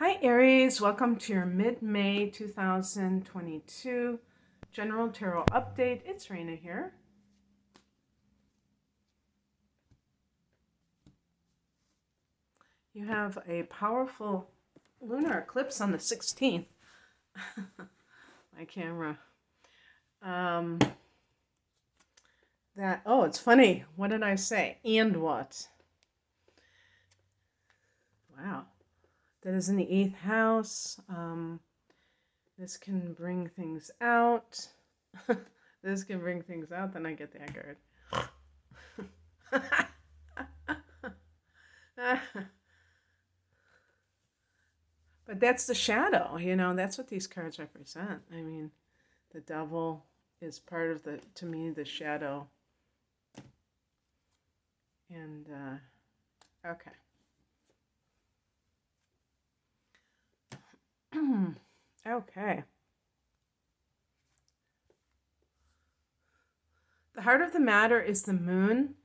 Hi Aries, welcome to your mid-May 2022 General Tarot Update. It's Raina here. You have a powerful lunar eclipse on the 16th. My camera. It's funny. What did I say? And what? Wow. That is in the 8th house. This can bring things out. This can bring things out, then I get that card. But that's the shadow, that's what these cards represent. I mean, the devil is part of to me, the shadow. And, okay. Okay. The heart of the matter is the moon.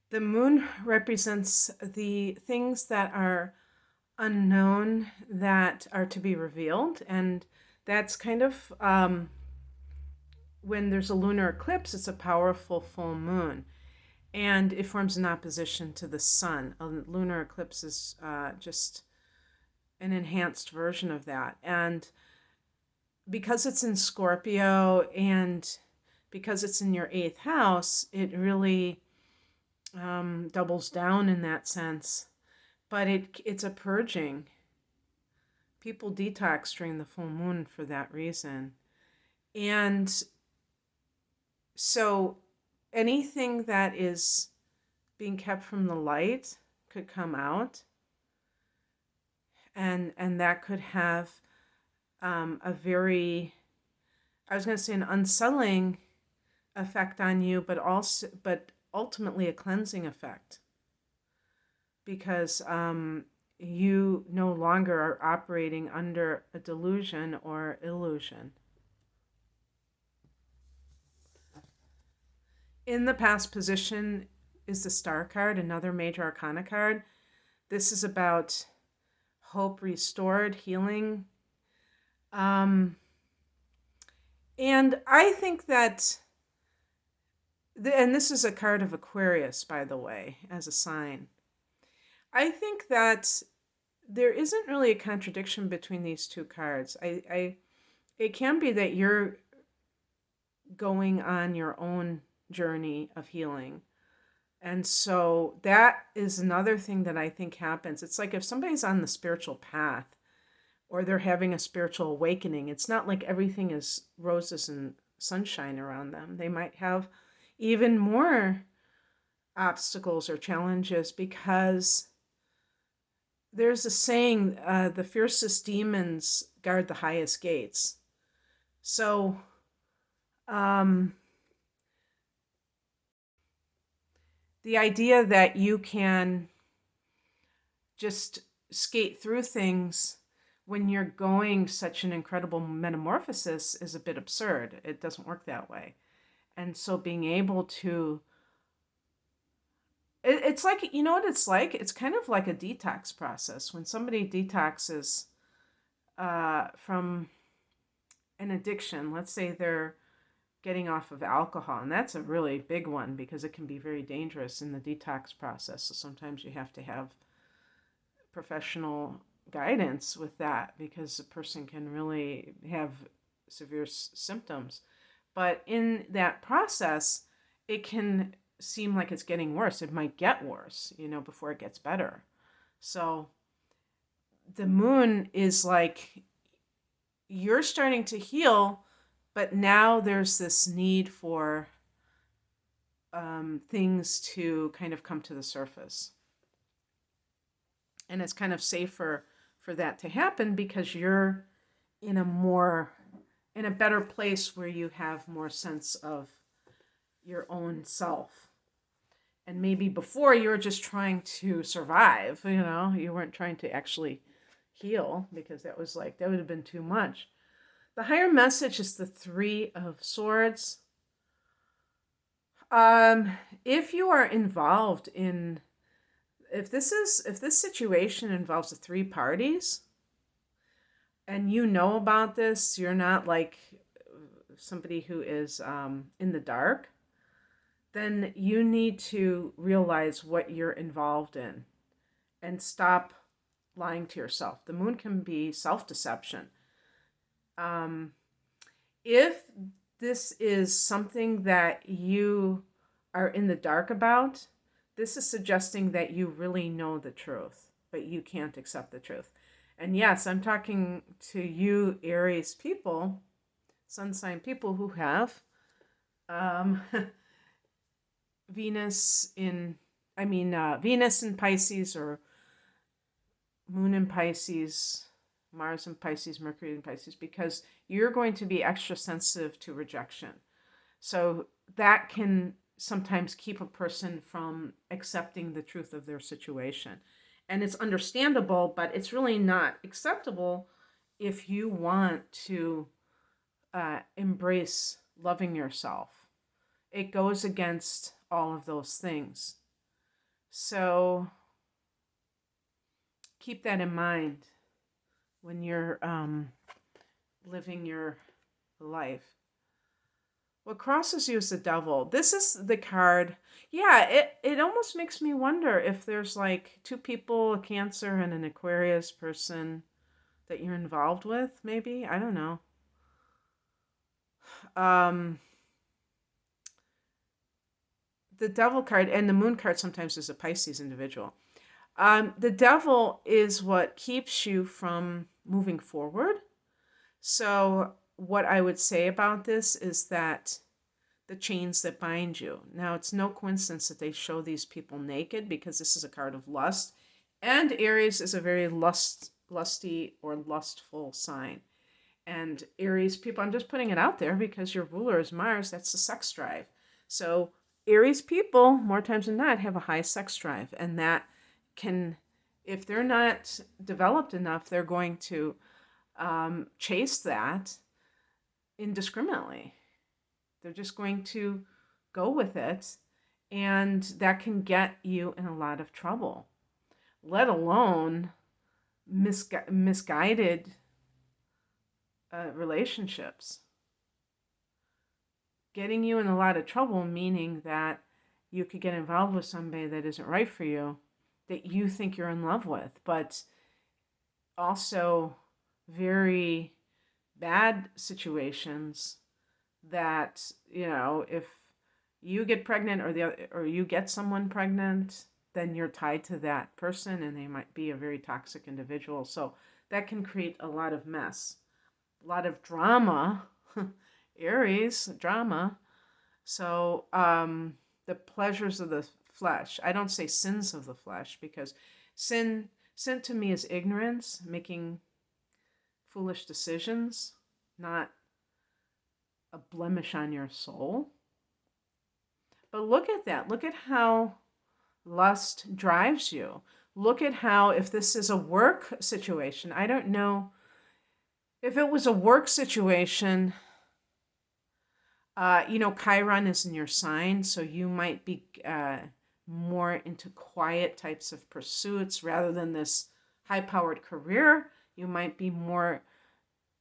The moon represents the things that are unknown that are to be revealed. And that's kind of, when there's a lunar eclipse, it's a powerful full moon. And it forms an opposition to the sun. A lunar eclipse is just an enhanced version of that. And because it's in Scorpio and because it's in your 8th house, it really doubles down in that sense. But it's a purging. People detox during the full moon for that reason. And so anything that is being kept from the light could come out. And that could have a very, I was going to say, an unsettling effect on you, but ultimately a cleansing effect, because you no longer are operating under a delusion or illusion. In the past position is the Star card, another major arcana card. This is about hope restored, healing. And I think that, and this is a card of Aquarius, by the way, as a sign. I think that there isn't really a contradiction between these two cards. It can be that you're going on your own journey of healing. And so that is another thing that I think happens. It's like if somebody's on the spiritual path or they're having a spiritual awakening, it's not like everything is roses and sunshine around them. They might have even more obstacles or challenges, because there's a saying, the fiercest demons guard the highest gates. So the idea that you can just skate through things when you're going such an incredible metamorphosis is a bit absurd. It doesn't work that way. And so being able to, it's like, you know what it's like? It's kind of like a detox process. When somebody detoxes from an addiction, let's say they're getting off of alcohol, and that's a really big one because it can be very dangerous in the detox process. So sometimes you have to have professional guidance with that, because a person can really have severe symptoms. But in that process, it can seem like it's getting worse. It might get worse, before it gets better. So the moon is like, you're starting to heal, but now there's this need for things to kind of come to the surface. And it's kind of safer for that to happen because you're in a better place where you have more sense of your own self. And maybe before you were just trying to survive, you weren't trying to actually heal, because that would have been too much. The higher message is the 3 of Swords. If you are involved in, if this situation involves the 3 parties, and you know about this, you're not like somebody who is in the dark, then you need to realize what you're involved in and stop lying to yourself. The moon can be self deception. Um, if this is something that you are in the dark about, this is suggesting that you really know the truth, but you can't accept the truth. And yes, I'm talking to you, Aries people, sun sign people who have um, Venus in, Venus in Pisces or Moon in Pisces, Mars in Pisces, Mercury in Pisces, because you're going to be extra sensitive to rejection. So that can sometimes keep a person from accepting the truth of their situation. And it's understandable, but it's really not acceptable if you want to embrace loving yourself. It goes against all of those things. So keep that in mind when you're living your life. What crosses you is the devil. This is the card. Yeah, it almost makes me wonder if there's like two people, a Cancer and an Aquarius person that you're involved with, maybe. I don't know. Um, the devil card and the moon card sometimes is a Pisces individual. The devil is what keeps you from moving forward. So, what I would say about this is that the chains that bind you. Now, it's no coincidence that they show these people naked because this is a card of lust. And Aries is a very lusty or lustful sign. And Aries people, I'm just putting it out there because your ruler is Mars, that's the sex drive. So, Aries people, more times than not, have a high sex drive. And that can, if they're not developed enough, they're going to chase that indiscriminately. They're just going to go with it, and that can get you in a lot of trouble, let alone misguided relationships. Getting you in a lot of trouble, meaning that you could get involved with somebody that isn't right for you, that you think you're in love with, but also very bad situations that, if you get pregnant or you get someone pregnant, then you're tied to that person and they might be a very toxic individual. So that can create a lot of mess, a lot of drama. Aries, drama. So the pleasures of the flesh. I don't say sins of the flesh because sin to me is ignorance, making foolish decisions, not a blemish on your soul. But look at that. Look at how lust drives you. Look at how, if this is a work situation, I don't know if it was a work situation, Chiron is in your sign, so you might be more into quiet types of pursuits rather than this high-powered career. You might be more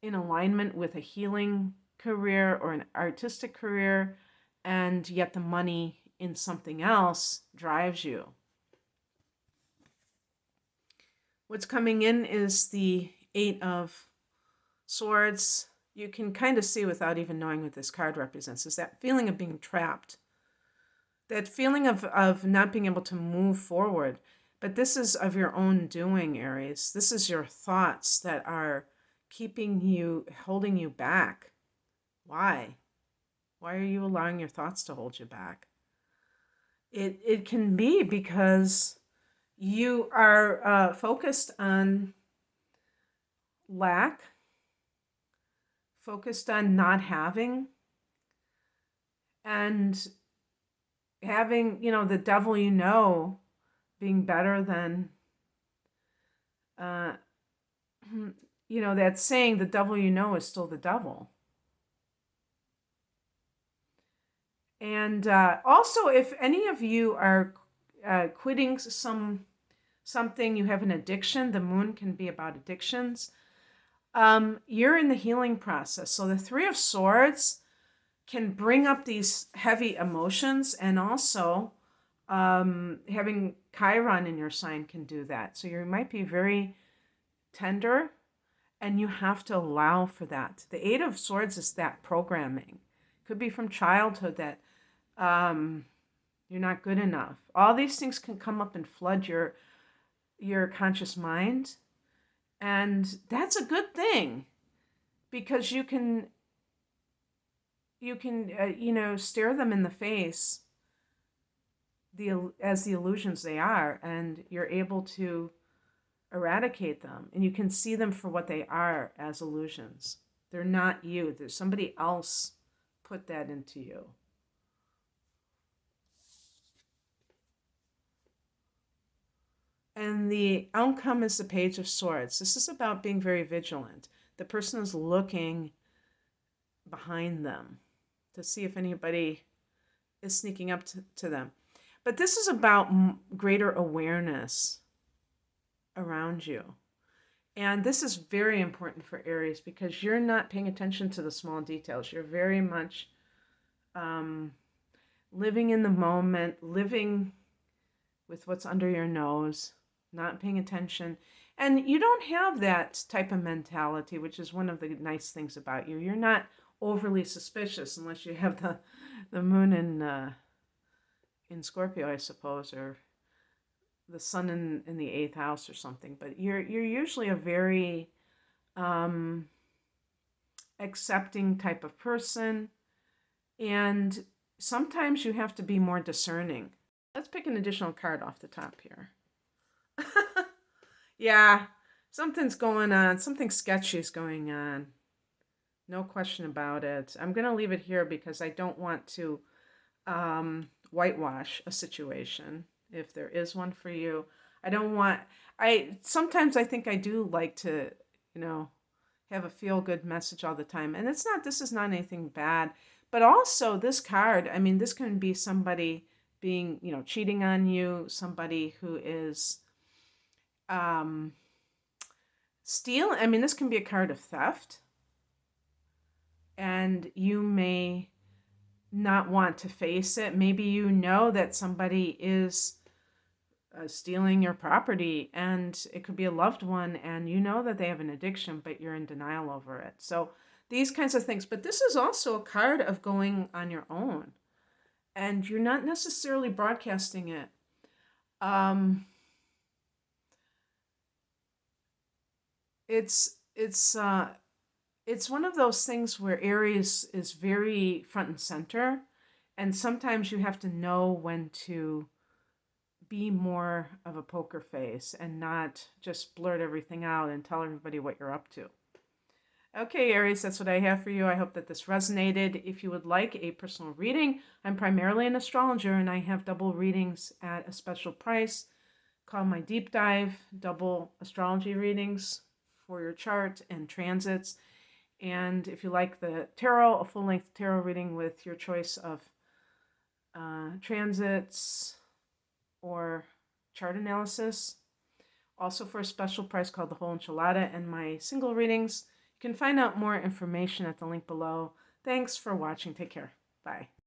in alignment with a healing career or an artistic career, and yet the money in something else drives you. What's coming in is the Eight of Swords. You can kind of see without even knowing what this card represents is that feeling of being trapped, that feeling of not being able to move forward. But this is of your own doing, Aries. This is your thoughts that are keeping you, holding you back. Why? Why are you allowing your thoughts to hold you back? It can be because you are focused on lack, focused on not having, and having, the devil being better than, that saying, the devil is still the devil. And also, if any of you are quitting something, you have an addiction, the moon can be about addictions. You're in the healing process. So the Three of Swords can bring up these heavy emotions, and also having Chiron in your sign can do that. So you might be very tender, and you have to allow for that. The Eight of Swords is that programming. Could be from childhood that you're not good enough. All these things can come up and flood your conscious mind, and that's a good thing, because you can stare them in the face, as the illusions they are, and you're able to eradicate them, and you can see them for what they are, as illusions. They're not you. There's somebody else put that into you. And the outcome is the Page of Swords. This is about being very vigilant. The person is looking behind them to see if anybody is sneaking up to them. But this is about greater awareness around you. And this is very important for Aries, because you're not paying attention to the small details. You're very much living in the moment, living with what's under your nose, not paying attention. And you don't have that type of mentality, which is one of the nice things about you. You're not overly suspicious unless you have the moon in Scorpio, I suppose, or the sun in the 8th house or something. But you're usually a very accepting type of person, and sometimes you have to be more discerning. Let's pick an additional card off the top here. Yeah, something's going on. Something sketchy is going on. No question about it. I'm going to leave it here because I don't want to whitewash a situation, if there is one for you. Sometimes I think I do like to, have a feel-good message all the time. And this is not anything bad. But also this card, this can be somebody being, cheating on you, somebody who is stealing. This can be a card of theft. And you may not want to face it. Maybe you know that somebody is stealing your property, and it could be a loved one, and you know that they have an addiction, but you're in denial over it. So these kinds of things. But this is also a card of going on your own, and you're not necessarily broadcasting it. It's one of those things where Aries is very front and center, and sometimes you have to know when to be more of a poker face and not just blurt everything out and tell everybody what you're up to. Okay, Aries, that's what I have for you. I hope that this resonated. If you would like a personal reading, I'm primarily an astrologer, and I have double readings at a special price called my Deep Dive double astrology readings for your chart and transits. And if you like the tarot, a full-length tarot reading with your choice of transits or chart analysis, also for a special price called the Whole Enchilada, and my single readings. You can find out more information at the link below. Thanks for watching. Take care. Bye.